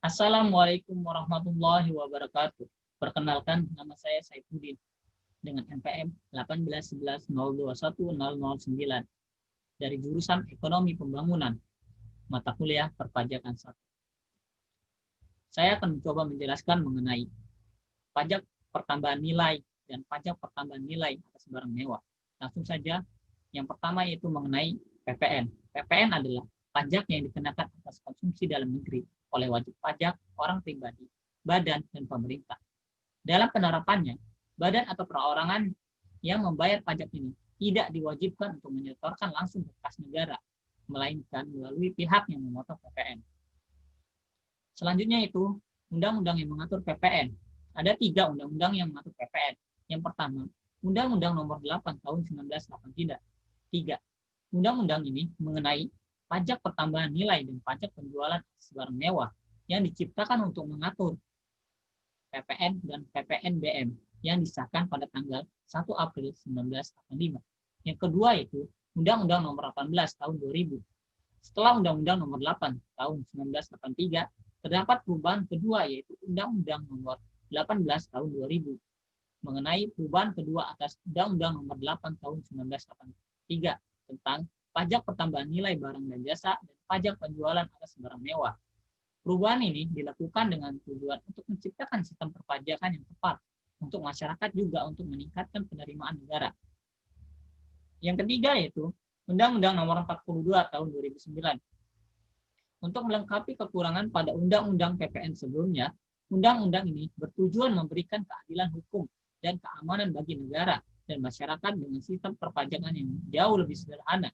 Assalamualaikum warahmatullahi wabarakatuh. Perkenalkan, nama saya Saifuddin dengan NPM 18110210009 dari jurusan Ekonomi Pembangunan, mata kuliah Perpajakan 1. Saya akan mencoba menjelaskan mengenai pajak pertambahan nilai dan pajak pertambahan nilai atas barang mewah. Langsung saja, yang pertama yaitu mengenai PPN. PPN adalah pajak yang dikenakan atas konsumsi dalam negeri oleh wajib pajak, orang pribadi, badan, dan pemerintah. Dalam penerapannya, badan atau perorangan yang membayar pajak ini tidak diwajibkan untuk menyetorkan langsung ke kas negara, melainkan melalui pihak yang memotong PPN. Selanjutnya itu, undang-undang yang mengatur PPN. Ada 3 undang-undang yang mengatur PPN. Yang pertama, Undang-Undang Nomor 8 Tahun 1983. Undang-undang ini mengenai pajak pertambahan nilai dan pajak penjualan barang mewah yang diciptakan untuk mengatur PPN dan PPNBM yang disahkan pada tanggal 1 April 1985. Yang kedua itu Undang-Undang Nomor 18 Tahun 2000. Setelah Undang-Undang Nomor 8 Tahun 1983, terdapat perubahan kedua yaitu Undang-Undang Nomor 18 Tahun 2000 mengenai perubahan kedua atas Undang-Undang Nomor 8 Tahun 1983 tentang pajak pertambahan nilai barang dan jasa dan pajak penjualan atas barang mewah. Perubahan ini dilakukan dengan tujuan untuk menciptakan sistem perpajakan yang tepat untuk masyarakat juga untuk meningkatkan penerimaan negara. Yang ketiga yaitu Undang-Undang Nomor 42 Tahun 2009. Untuk melengkapi kekurangan pada Undang-Undang PPN sebelumnya, Undang-Undang ini bertujuan memberikan keadilan hukum dan keamanan bagi negara dan masyarakat dengan sistem perpajakan yang jauh lebih sederhana.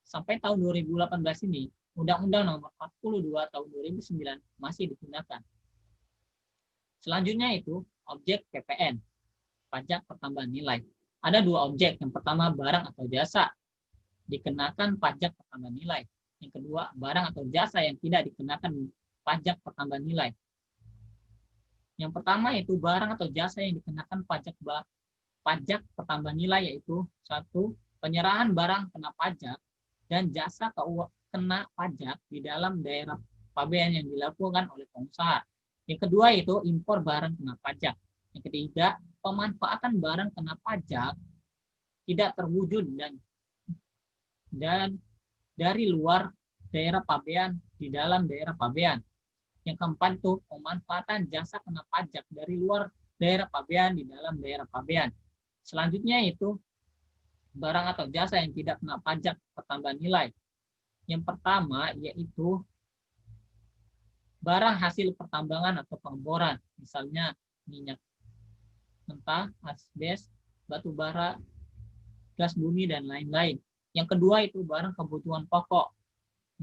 Sampai tahun 2018 ini, Undang-Undang Nomor 42 Tahun 2009 masih digunakan. Selanjutnya itu objek PPN, pajak pertambahan nilai. Ada 2 objek. Yang pertama, barang atau jasa dikenakan pajak pertambahan nilai. Yang kedua, barang atau jasa yang tidak dikenakan pajak pertambahan nilai. Yang pertama yaitu barang atau jasa yang dikenakan pajak pertambahan nilai yaitu 1. Penyerahan barang kena pajak dan jasa kena pajak di dalam daerah pabean yang dilakukan oleh pengusaha. Yang kedua yaitu impor barang kena pajak. Yang ketiga, pemanfaatan barang kena pajak tidak terwujud dan dari luar daerah pabean di dalam daerah pabean. Yang keempat itu pemanfaatan jasa kena pajak dari luar daerah pabean di dalam daerah pabean. Selanjutnya itu barang atau jasa yang tidak kena pajak pertambahan nilai. Yang pertama yaitu barang hasil pertambangan atau pengeboran, misalnya minyak mentah, asbes, batu bara, gas bumi, dan lain-lain. Yang kedua itu barang kebutuhan pokok,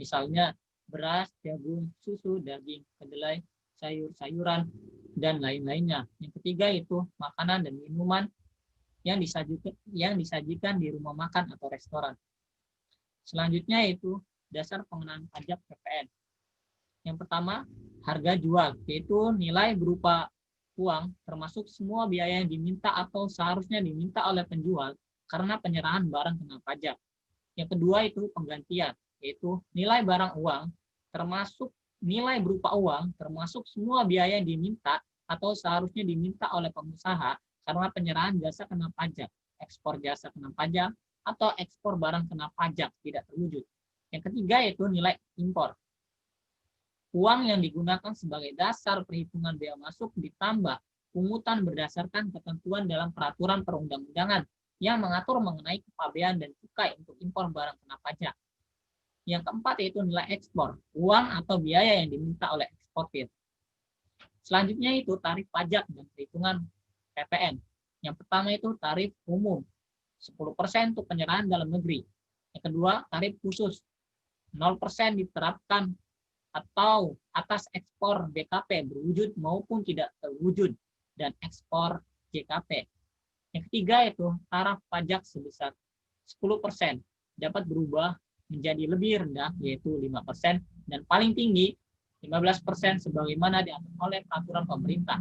misalnya beras, jagung, susu, daging, kedelai, sayur-sayuran, dan lain-lainnya. Yang ketiga itu makanan dan minuman yang disajikan di rumah makan atau restoran. Selanjutnya itu dasar pengenaan pajak PPN. Yang pertama, harga jual, yaitu nilai berupa uang termasuk semua biaya yang diminta atau seharusnya diminta oleh penjual karena penyerahan barang kena pajak. Yang kedua itu penggantian, yaitu nilai barang uang termasuk nilai berupa uang termasuk semua biaya yang diminta atau seharusnya diminta oleh pengusaha karena penyerahan jasa kena pajak, ekspor jasa kena pajak, atau ekspor barang kena pajak tidak terwujud. Yang ketiga yaitu nilai impor. Uang yang digunakan sebagai dasar perhitungan bea masuk ditambah pungutan berdasarkan ketentuan dalam peraturan perundang-undangan yang mengatur mengenai kepabean dan cukai untuk impor barang kena pajak. Yang keempat yaitu nilai ekspor, uang atau biaya yang diminta oleh eksportir. Selanjutnya itu tarif pajak dan perhitungan PPN. Yang pertama itu tarif umum, 10% untuk penyerahan dalam negeri. Yang kedua, tarif khusus, 0% diterapkan atau atas ekspor BKP berwujud maupun tidak terwujud dan ekspor JKP. Yang ketiga itu taraf pajak sebesar 10% dapat berubah menjadi lebih rendah yaitu 5% dan paling tinggi 15% sebagaimana diatur oleh peraturan pemerintah.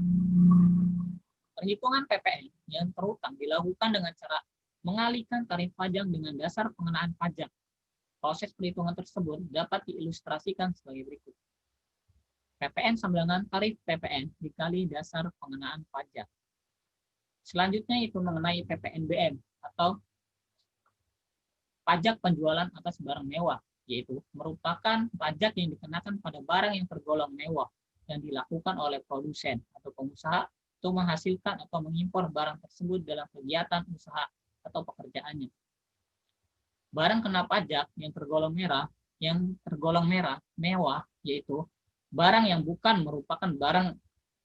Perhitungan PPN yang terutang dilakukan dengan cara mengalihkan tarif pajak dengan dasar pengenaan pajak. Proses perhitungan tersebut dapat diilustrasikan sebagai berikut. PPN sama dengan tarif PPN dikali dasar pengenaan pajak. Selanjutnya itu mengenai PPNBM atau pajak penjualan atas barang mewah, yaitu merupakan pajak yang dikenakan pada barang yang tergolong mewah yang dilakukan oleh produsen atau pengusaha untuk menghasilkan atau mengimpor barang tersebut dalam kegiatan usaha atau pekerjaannya. Barang kena pajak yang tergolong merah mewah, yaitu barang yang bukan merupakan barang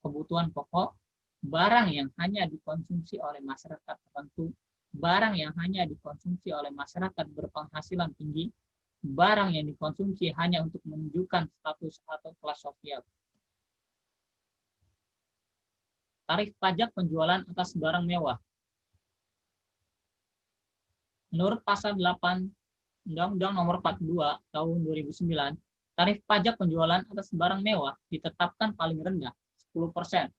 kebutuhan pokok, barang yang hanya dikonsumsi oleh masyarakat tertentu, barang yang hanya dikonsumsi oleh masyarakat berpenghasilan tinggi, barang yang dikonsumsi hanya untuk menunjukkan status atau kelas sosial. Tarif pajak penjualan atas barang mewah. Menurut pasal 8 Undang-Undang Nomor 42 Tahun 2009, tarif pajak penjualan atas barang mewah ditetapkan paling rendah 10%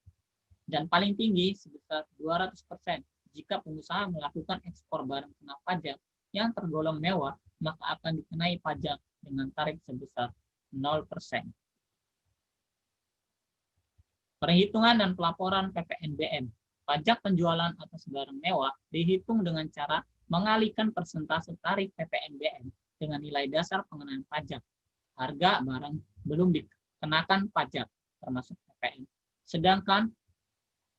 dan paling tinggi sebesar 200% jika pengusaha melakukan ekspor barang kena pajak yang tergolong mewah, maka akan dikenai pajak dengan tarif sebesar 0%. Perhitungan dan pelaporan PPNBM. Pajak penjualan atas barang mewah dihitung dengan cara mengalihkan persentase tarif PPNBM dengan nilai dasar pengenaan pajak. Harga barang belum dikenakan pajak, termasuk PPN. Sedangkan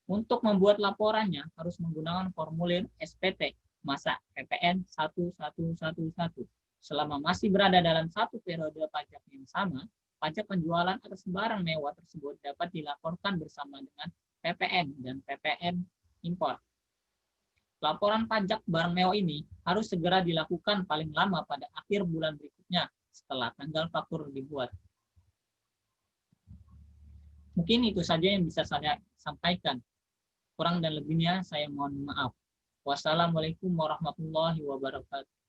untuk membuat laporannya harus menggunakan formulir SPT masa PPN 1111. Selama masih berada dalam satu periode pajak yang sama, pajak penjualan atas barang mewah tersebut dapat dilaporkan bersama dengan PPN dan PPN impor. Laporan pajak barang mewah ini harus segera dilakukan paling lama pada akhir bulan berikutnya setelah tanggal faktur dibuat. Mungkin itu saja yang bisa saya sampaikan. Kurang dan lebihnya saya mohon maaf. Wassalamualaikum warahmatullahi wabarakatuh.